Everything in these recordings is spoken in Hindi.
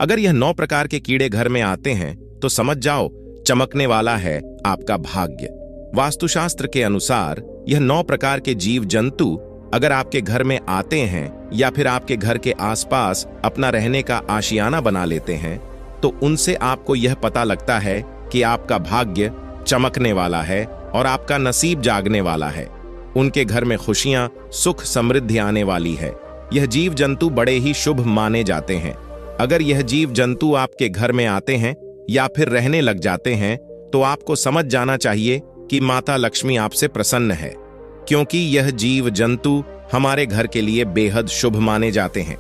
अगर यह 9 प्रकार के कीड़े घर में आते हैं तो समझ जाओ चमकने वाला है आपका भाग्य। वास्तुशास्त्र के अनुसार यह 9 प्रकार के जीव जंतु अगर आपके घर में आते हैं या फिर आपके घर के आसपास अपना रहने का आशियाना बना लेते हैं तो उनसे आपको यह पता लगता है कि आपका भाग्य चमकने वाला है और आपका नसीब जागने वाला है। उनके घर में खुशियां, सुख, समृद्धि आने वाली है। यह जीव जंतु बड़े ही शुभ माने जाते हैं। अगर यह जीव जंतु आपके घर में आते हैं या फिर रहने लग जाते हैं तो आपको समझ जाना चाहिए कि माता लक्ष्मी आपसे प्रसन्न है, क्योंकि यह जीव जंतु हमारे घर के लिए बेहद शुभ माने जाते हैं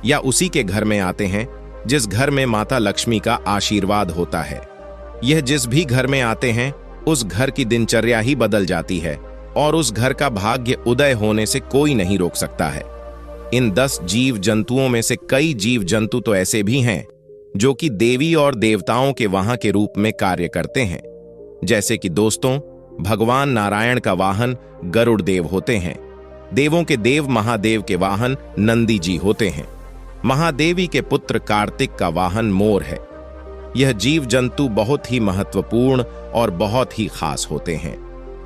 या उसी के घर में आते हैं जिस घर में माता लक्ष्मी का आशीर्वाद होता है। यह जिस भी घर में आते हैं उस घर की दिनचर्या ही बदल जाती है और उस घर का भाग्य उदय होने से कोई नहीं रोक सकता है। इन 10 जीव जंतुओं में से कई जीव जंतु तो ऐसे भी हैं जो कि देवी और देवताओं के वहां के रूप में कार्य करते हैं। जैसे कि दोस्तों, भगवान नारायण का वाहन गरुड़ देव होते हैं। देवों के देव महादेव के वाहन नंदी जी होते हैं। महादेवी के पुत्र कार्तिक का वाहन मोर है। यह जीव जंतु बहुत ही महत्वपूर्ण और बहुत ही खास होते हैं।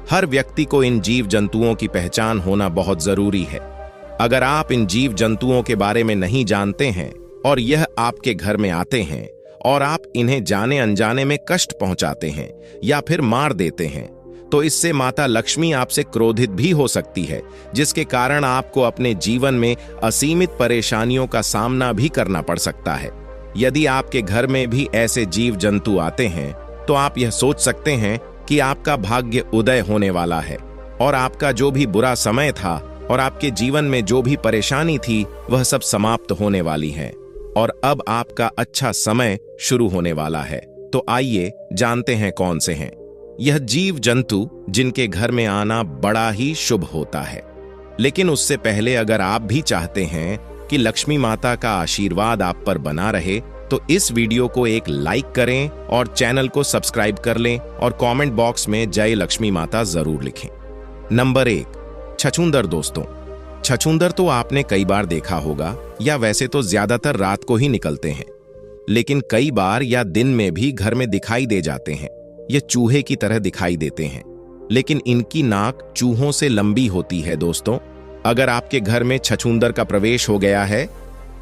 हर व्यक्ति को इन जीव जंतुओं की पहचान होना बहुत जरूरी है। अगर आप इन जीव जंतुओं के बारे में नहीं जानते हैं और यह आपके घर में आते हैं और आप इन्हें जाने अनजाने में कष्ट पहुंचाते हैं या फिर मार देते हैं तो इससे माता लक्ष्मी आपसे क्रोधित भी हो सकती है, जिसके कारण आपको अपने जीवन में असीमित परेशानियों का सामना भी करना पड़ सकता है। यदि आपके घर में भी ऐसे जीव जंतु आते हैं तो आप यह सोच सकते हैं कि आपका भाग्य उदय होने वाला है और आपका जो भी बुरा समय था और आपके जीवन में जो भी परेशानी थी वह सब समाप्त होने वाली है और अब आपका अच्छा समय शुरू होने वाला है। तो आइए जानते हैं कौन से हैं यह जीव जंतु जिनके घर में आना बड़ा ही शुभ होता है। लेकिन उससे पहले अगर आप भी चाहते हैं कि लक्ष्मी माता का आशीर्वाद आप पर बना रहे तो इस वीडियो को एक लाइक करें और चैनल को सब्सक्राइब कर लें और कमेंट बॉक्स में जय लक्ष्मी माता जरूर लिखें। नंबर 1, छछूंदर। दोस्तों, छछूंदर तो आपने कई बार देखा होगा या वैसे तो ज्यादातर रात को ही निकलते हैं, लेकिन कई बार या दिन में भी घर में दिखाई दे जाते हैं। ये चूहे की तरह दिखाई देते हैं, लेकिन इनकी नाक चूहों से लंबी होती है। दोस्तों, अगर आपके घर में छछूंदर का प्रवेश हो गया है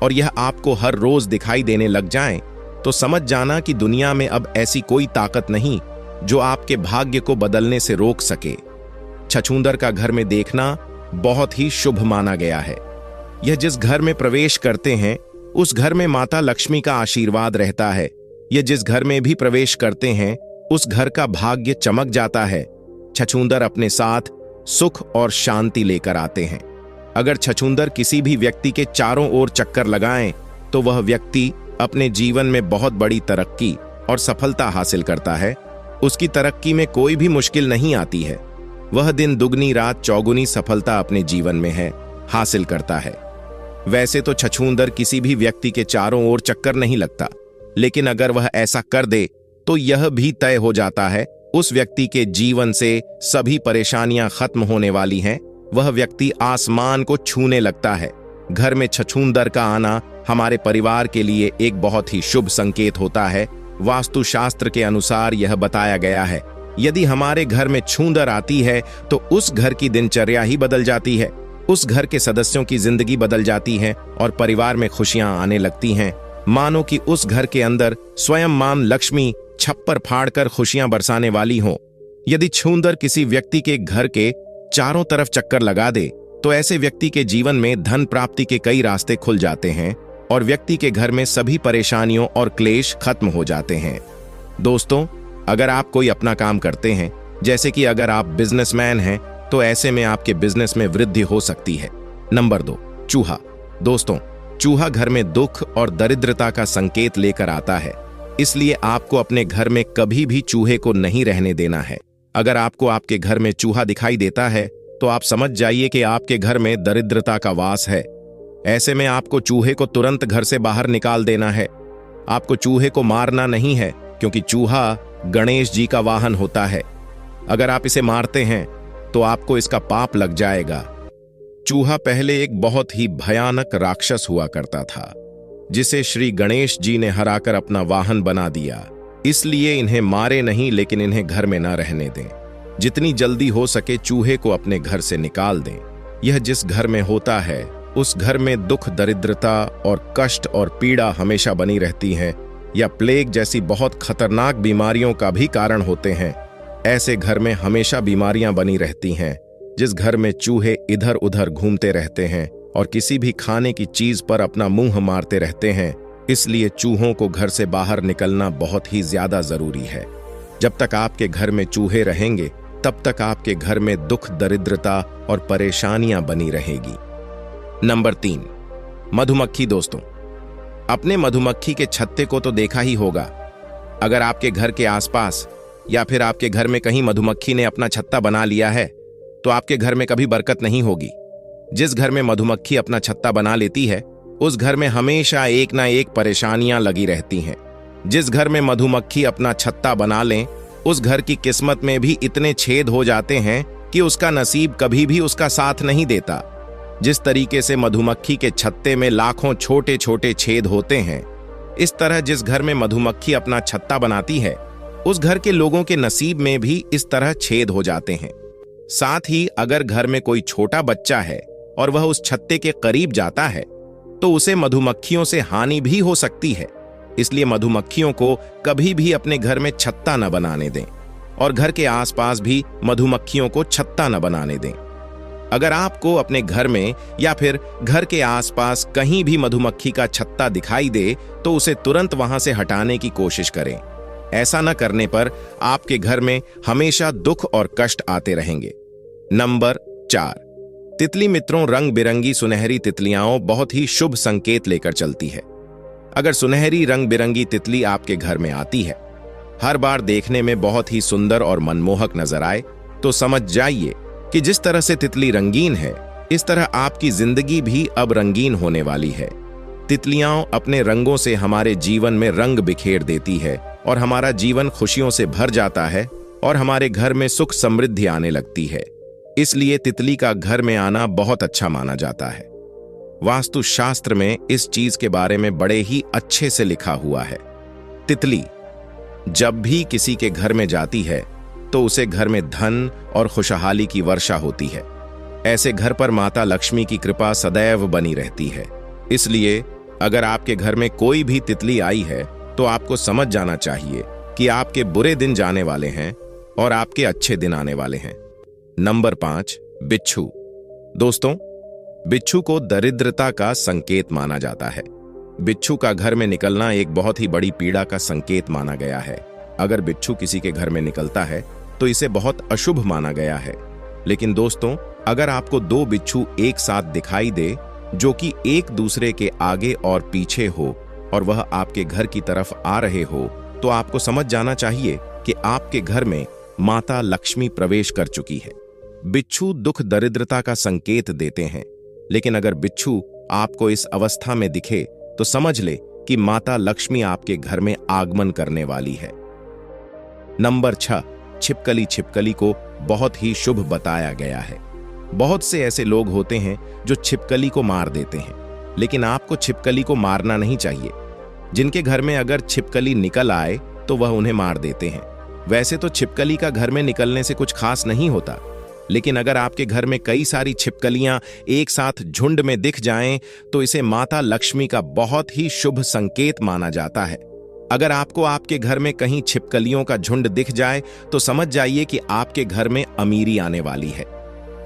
और यह आपको हर रोज दिखाई देने लग जाएं, तो समझ जाना कि दुनिया में अब ऐसी कोई ताकत नहीं जो आपके भाग्य को बदलने से रोक सके। छछूंदर का घर में देखना बहुत ही शुभ माना गया है। यह जिस घर में प्रवेश करते हैं उस घर में माता लक्ष्मी का आशीर्वाद रहता है। यह जिस घर में भी प्रवेश करते हैं उस घर का भाग्य चमक जाता है। छछूंदर अपने साथ सुख और शांति लेकर आते हैं। अगर छछूंदर किसी भी व्यक्ति के चारों ओर चक्कर लगाएं तो वह व्यक्ति अपने जीवन में बहुत बड़ी तरक्की और सफलता हासिल करता है। उसकी तरक्की में कोई भी मुश्किल नहीं आती है। वह दिन दुगनी रात चौगुनी सफलता अपने जीवन में हासिल करता है। वैसे तो छछूंदर किसी भी व्यक्ति के चारों ओर चक्कर नहीं लगता, लेकिन अगर वह ऐसा कर दे तो यह भी तय हो जाता है उस व्यक्ति के जीवन से सभी परेशानियां खत्म होने वाली हैं। वह व्यक्ति आसमान को छूने लगता है। घर में छछूंदर का आना हमारे परिवार के लिए एक बहुत ही शुभ संकेत होता है। वास्तुशास्त्र के अनुसार यह बताया गया है, यदि हमारे घर में छूंदर आती है तो उस घर की दिनचर्या ही बदल जाती है, उस घर के सदस्यों की जिंदगी बदल जाती है और परिवार में खुशियां आने लगती हैं। मानो कि उस घर के अंदर स्वयं मां लक्ष्मी छप्पर फाड़कर खुशियां बरसाने वाली हो। यदि छूंदर किसी व्यक्ति के घर के चारों तरफ चक्कर लगा दे तो ऐसे व्यक्ति के जीवन में धन प्राप्ति के कई रास्ते खुल जाते हैं और व्यक्ति के घर में सभी परेशानियों और क्लेश खत्म हो जाते हैं। दोस्तों, अगर आप कोई अपना काम करते हैं, जैसे कि अगर आप बिजनेसमैन हैं, तो ऐसे में आपके बिजनेस में वृद्धि हो सकती है। नंबर 2, चूहा। दोस्तों, चूहा घर में दुख और दरिद्रता का संकेत लेकर आता है, इसलिए आपको अपने घर में कभी भी चूहे को नहीं रहने देना है। अगर आपको आपके घर में चूहा दिखाई देता है तो आप समझ जाइए कि आपके घर में दरिद्रता का वास है। ऐसे में आपको चूहे को तुरंत घर से बाहर निकाल देना है। आपको चूहे को मारना नहीं है, क्योंकि चूहा गणेश जी का वाहन होता है। अगर आप इसे मारते हैं तो आपको इसका पाप लग जाएगा। चूहा पहले एक बहुत ही भयानक राक्षस हुआ करता था, जिसे श्री गणेश जी ने हराकर अपना वाहन बना दिया। इसलिए इन्हें मारे नहीं, लेकिन इन्हें घर में न रहने दें। जितनी जल्दी हो सके चूहे को अपने घर से निकाल दें। यह जिस घर में होता है उस घर में दुख, दरिद्रता और कष्ट और पीड़ा हमेशा बनी रहती हैं, या प्लेग जैसी बहुत खतरनाक बीमारियों का भी कारण होते हैं। ऐसे घर में हमेशा बीमारियां बनी रहती हैं। जिस घर में चूहे इधर उधर घूमते रहते हैं और किसी भी खाने की चीज पर अपना मुंह मारते रहते हैं, इसलिए चूहों को घर से बाहर निकलना बहुत ही ज्यादा जरूरी है। जब तक आपके घर में चूहे रहेंगे तब तक आपके घर में दुख, दरिद्रता और परेशानियां बनी रहेगी। नंबर 3, मधुमक्खी। दोस्तों, अपने मधुमक्खी के छत्ते को तो देखा ही होगा। अगर आपके घर के आसपास या फिर आपके घर में कहीं मधुमक्खी ने अपना छत्ता बना लिया है तो आपके घर में कभी बरकत नहीं होगी। जिस घर में मधुमक्खी अपना छत्ता बना लेती है उस घर में हमेशा एक ना एक परेशानियां लगी रहती हैं। जिस घर में मधुमक्खी अपना छत्ता बना लें उस घर की किस्मत में भी इतने छेद हो जाते हैं कि उसका नसीब कभी भी उसका साथ नहीं देता। जिस तरीके से मधुमक्खी के छत्ते में लाखों छोटे छोटे छेद होते हैं, इस तरह जिस घर में मधुमक्खी अपना छत्ता बनाती है उस घर के लोगों के नसीब में भी इस तरह छेद हो जाते हैं। साथ ही अगर घर में कोई छोटा बच्चा है और वह उस छत्ते के करीब जाता है तो उसे मधुमक्खियों से हानि भी हो सकती है। इसलिए मधुमक्खियों को कभी भी अपने घर में छत्ता न बनाने दें और घर के आसपास भी मधुमक्खियों को छत्ता न बनाने दें। अगर आपको अपने घर में या फिर घर के आसपास कहीं भी मधुमक्खी का छत्ता दिखाई दे तो उसे तुरंत वहां से हटाने की कोशिश करें। ऐसा न करने पर आपके घर में हमेशा दुख और कष्ट आते रहेंगे। नंबर 4, तितली। मित्रों, रंग बिरंगी सुनहरी तितलियां बहुत ही शुभ संकेत लेकर चलती है। अगर सुनहरी रंग बिरंगी तितली आपके घर में आती है, हर बार देखने में बहुत ही सुंदर और मनमोहक नजर आए, तो समझ जाइए कि जिस तरह से तितली रंगीन है इस तरह आपकी जिंदगी भी अब रंगीन होने वाली है। तितलियां अपने रंगों से हमारे जीवन में रंग बिखेर देती है और हमारा जीवन खुशियों से भर जाता है और हमारे घर में सुख समृद्धि आने लगती है। इसलिए तितली का घर में आना बहुत अच्छा माना जाता है। वास्तुशास्त्र में इस चीज के बारे में बड़े ही अच्छे से लिखा हुआ है। तितली जब भी किसी के घर में जाती है तो उसे घर में धन और खुशहाली की वर्षा होती है। ऐसे घर पर माता लक्ष्मी की कृपा सदैव बनी रहती है। इसलिए अगर आपके घर में कोई भी तितली आई है तो आपको समझ जाना चाहिए कि आपके बुरे दिन जाने वाले हैं और आपके अच्छे दिन आने वाले हैं। नंबर 5, बिच्छू। दोस्तों, बिच्छू को दरिद्रता का संकेत माना जाता है। बिच्छू का घर में निकलना एक बहुत ही बड़ी पीड़ा का संकेत माना गया है। अगर बिच्छू किसी के घर में निकलता है तो इसे बहुत अशुभ माना गया है। लेकिन दोस्तों, अगर आपको 2 बिच्छू एक साथ दिखाई दे जो कि एक दूसरे के आगे और पीछे हो और वह आपके घर की तरफ आ रहे हो, तो आपको समझ जाना चाहिए कि आपके घर में माता लक्ष्मी प्रवेश कर चुकी है। बिच्छू दुख, दरिद्रता का संकेत देते हैं, लेकिन अगर बिच्छू आपको इस अवस्था में दिखे तो समझ ले कि माता लक्ष्मी आपके घर में आगमन करने वाली है। नंबर 6, छिपकली। छिपकली को बहुत ही शुभ बताया गया है। बहुत से ऐसे लोग होते हैं जो छिपकली को मार देते हैं, लेकिन आपको छिपकली को मारना नहीं चाहिए। जिनके घर में अगर छिपकली निकल आए तो वह उन्हें मार देते हैं। वैसे तो छिपकली का घर में निकलने से कुछ खास नहीं होता, लेकिन अगर आपके घर में कई सारी छिपकलियां एक साथ झुंड में दिख जाएं तो इसे माता लक्ष्मी का बहुत ही शुभ संकेत माना जाता है। अगर आपको आपके घर में कहीं छिपकलियों का झुंड दिख जाए तो समझ जाइए कि आपके घर में अमीरी आने वाली है।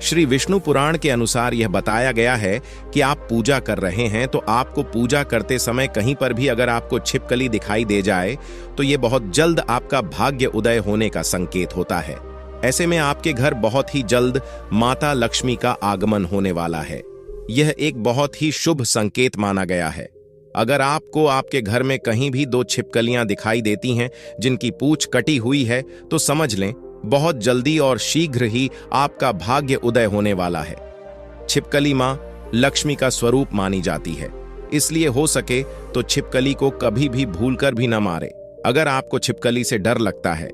श्री विष्णु पुराण के अनुसार यह बताया गया है कि आप पूजा कर रहे हैं तो आपको पूजा करते समय कहीं पर भी अगर आपको छिपकली दिखाई दे जाए तो यह बहुत जल्द आपका भाग्य उदय होने का संकेत होता है। ऐसे में आपके घर बहुत ही जल्द माता लक्ष्मी का आगमन होने वाला है। यह एक बहुत ही शुभ संकेत माना गया है। अगर आपको आपके घर में कहीं भी 2 छिपकलियां दिखाई देती हैं जिनकी पूंछ कटी हुई है तो समझ लें बहुत जल्दी और शीघ्र ही आपका भाग्य उदय होने वाला है। छिपकली मां लक्ष्मी का स्वरूप मानी जाती है, इसलिए हो सके तो छिपकली को कभी भी भूलकर भी न मारे। अगर आपको छिपकली से डर लगता है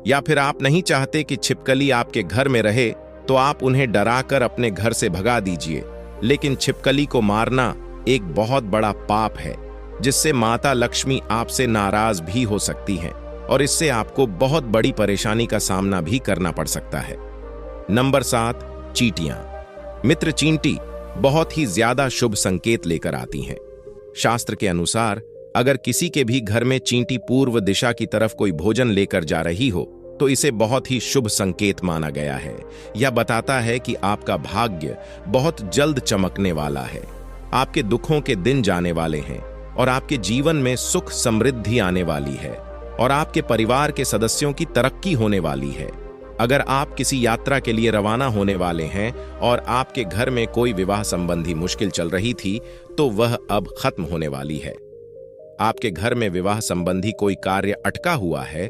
या फिर आप नहीं चाहते कि छिपकली आपके घर में रहे तो आप उन्हें डराकर अपने घर से भगा दीजिए। लेकिन छिपकली को मारना एक बहुत बड़ा पाप है जिससे माता लक्ष्मी आपसे नाराज भी हो सकती हैं और इससे आपको बहुत बड़ी परेशानी का सामना भी करना पड़ सकता है। नंबर 7, चींटियां। मित्र, चींटी बहुत ही ज्यादा शुभ संकेत लेकर आती हैं। शास्त्र के अनुसार अगर किसी के भी घर में चींटी पूर्व दिशा की तरफ कोई भोजन लेकर जा रही हो तो इसे बहुत ही शुभ संकेत माना गया है। यह बताता है कि आपका भाग्य बहुत जल्द चमकने वाला है, आपके दुखों के दिन जाने वाले हैं और आपके जीवन में सुख समृद्धि आने वाली है और आपके परिवार के सदस्यों की तरक्की होने वाली है। अगर आप किसी यात्रा के लिए रवाना होने वाले हैं और आपके घर में कोई विवाह संबंधी मुश्किल चल रही थी तो वह अब खत्म होने वाली है। आपके घर में विवाह संबंधी कोई कार्य अटका हुआ है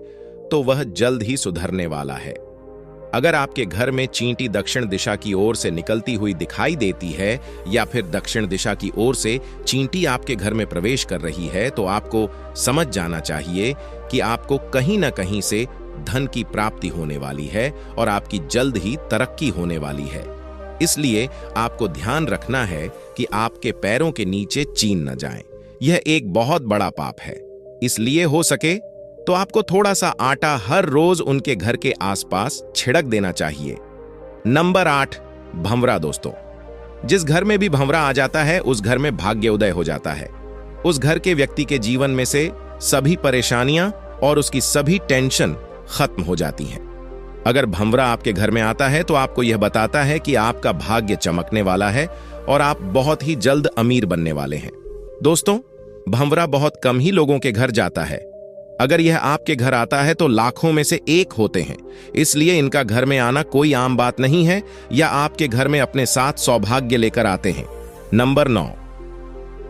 तो वह जल्द ही सुधरने वाला है। अगर आपके घर में चींटी दक्षिण दिशा की ओर से निकलती हुई दिखाई देती है या फिर दक्षिण दिशा की ओर से चींटी आपके घर में प्रवेश कर रही है तो आपको समझ जाना चाहिए कि आपको कहीं ना कहीं से धन की प्राप्ति होने वाली है और आपकी जल्द ही तरक्की होने वाली है। इसलिए आपको ध्यान रखना है कि आपके पैरों के नीचे चीन न जाएं। यह एक बहुत बड़ा पाप है, इसलिए हो सके तो आपको थोड़ा सा आटा हर रोज उनके घर के आसपास छिड़क देना चाहिए। नंबर 8, भंवरा। दोस्तों, जिस घर में भी भंवरा आ जाता है उस घर में भाग्य उदय हो जाता है। उस घर के व्यक्ति के जीवन में से सभी परेशानियां और उसकी सभी टेंशन खत्म हो जाती हैं। अगर भंवरा आपके घर में आता है तो आपको यह बताता है कि आपका भाग्य चमकने वाला है और आप बहुत ही जल्द अमीर बनने वाले हैं। दोस्तों, भंवरा बहुत कम ही लोगों के घर जाता है। अगर यह आपके घर आता है तो लाखों में से एक होते हैं, इसलिए इनका घर में आना कोई आम बात नहीं है या आपके घर में अपने साथ सौभाग्य लेकर आते हैं। नंबर 9,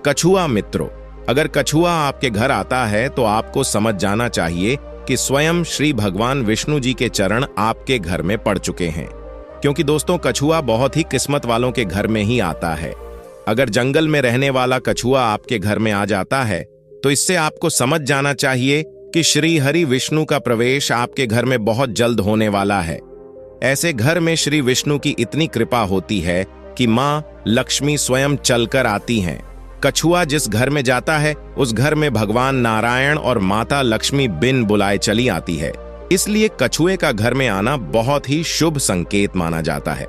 कछुआ। मित्रों, अगर कछुआ आपके घर आता है तो आपको समझ जाना चाहिए कि स्वयं श्री भगवान विष्णु जी के चरण आपके घर में पड़ चुके हैं, क्योंकि दोस्तों कछुआ बहुत ही किस्मत वालों के घर में ही आता है। अगर जंगल में रहने वाला कछुआ आपके घर में आ जाता है तो इससे आपको समझ जाना चाहिए कि श्री हरि विष्णु का प्रवेश आपके घर में बहुत जल्द होने वाला है। ऐसे घर में श्री विष्णु की इतनी कृपा होती है कि मां लक्ष्मी स्वयं चलकर आती हैं। कछुआ जिस घर में जाता है उस घर में भगवान नारायण और माता लक्ष्मी बिन बुलाए चली आती है, इसलिए कछुए का घर में आना बहुत ही शुभ संकेत माना जाता है।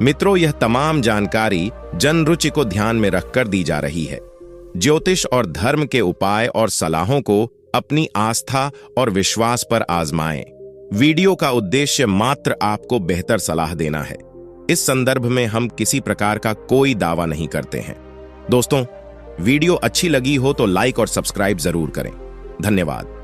मित्रों, यह तमाम जानकारी जन रुचि को ध्यान में रखकर दी जा रही है। ज्योतिष और धर्म के उपाय और सलाहों को अपनी आस्था और विश्वास पर आजमाएं। वीडियो का उद्देश्य मात्र आपको बेहतर सलाह देना है। इस संदर्भ में हम किसी प्रकार का कोई दावा नहीं करते हैं। दोस्तों, वीडियो अच्छी लगी हो तो लाइक और सब्सक्राइब जरूर करें। धन्यवाद।